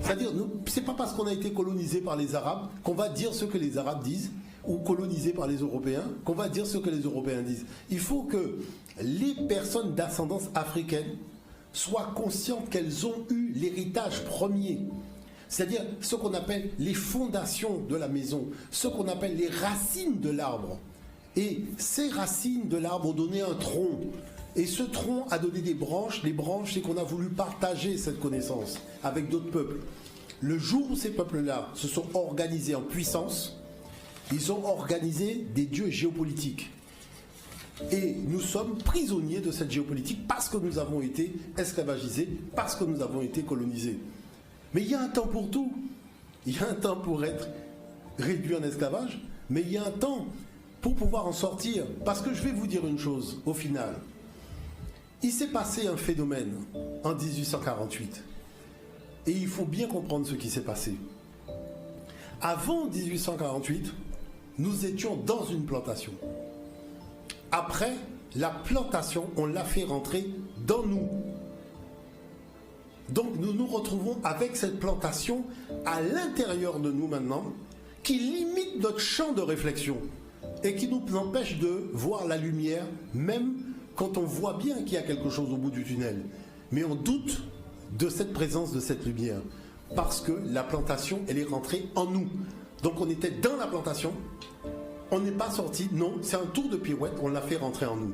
C'est-à-dire, c'est pas parce qu'on a été colonisé par les Arabes qu'on va dire ce que les Arabes disent, ou colonisé par les Européens, qu'on va dire ce que les Européens disent. Il faut que les personnes d'ascendance africaine soient conscientes qu'elles ont eu l'héritage premier. C'est-à-dire ce qu'on appelle les fondations de la maison, ce qu'on appelle les racines de l'arbre. Et ces racines de l'arbre ont donné un tronc. Et ce tronc a donné des branches. Les branches, c'est qu'on a voulu partager cette connaissance avec d'autres peuples. Le jour où ces peuples-là se sont organisés en puissance, ils ont organisé des dieux géopolitiques. Et nous sommes prisonniers de cette géopolitique parce que nous avons été esclavagisés, parce que nous avons été colonisés. Mais il y a un temps pour tout. Il y a un temps pour être réduit en esclavage, mais il y a un temps pour pouvoir en sortir. Parce que je vais vous dire une chose, au final. Il s'est passé un phénomène en 1848. Et il faut bien comprendre ce qui s'est passé. Avant 1848, nous étions dans une plantation. Après, la plantation, on l'a fait rentrer dans nous. Donc nous nous retrouvons avec cette plantation à l'intérieur de nous maintenant, qui limite notre champ de réflexion et qui nous empêche de voir la lumière, même quand on voit bien qu'il y a quelque chose au bout du tunnel. Mais on doute de cette présence de cette lumière, parce que la plantation, elle est rentrée en nous. Donc on était dans la plantation, on n'est pas sorti, non, c'est un tour de pirouette, on l'a fait rentrer en nous.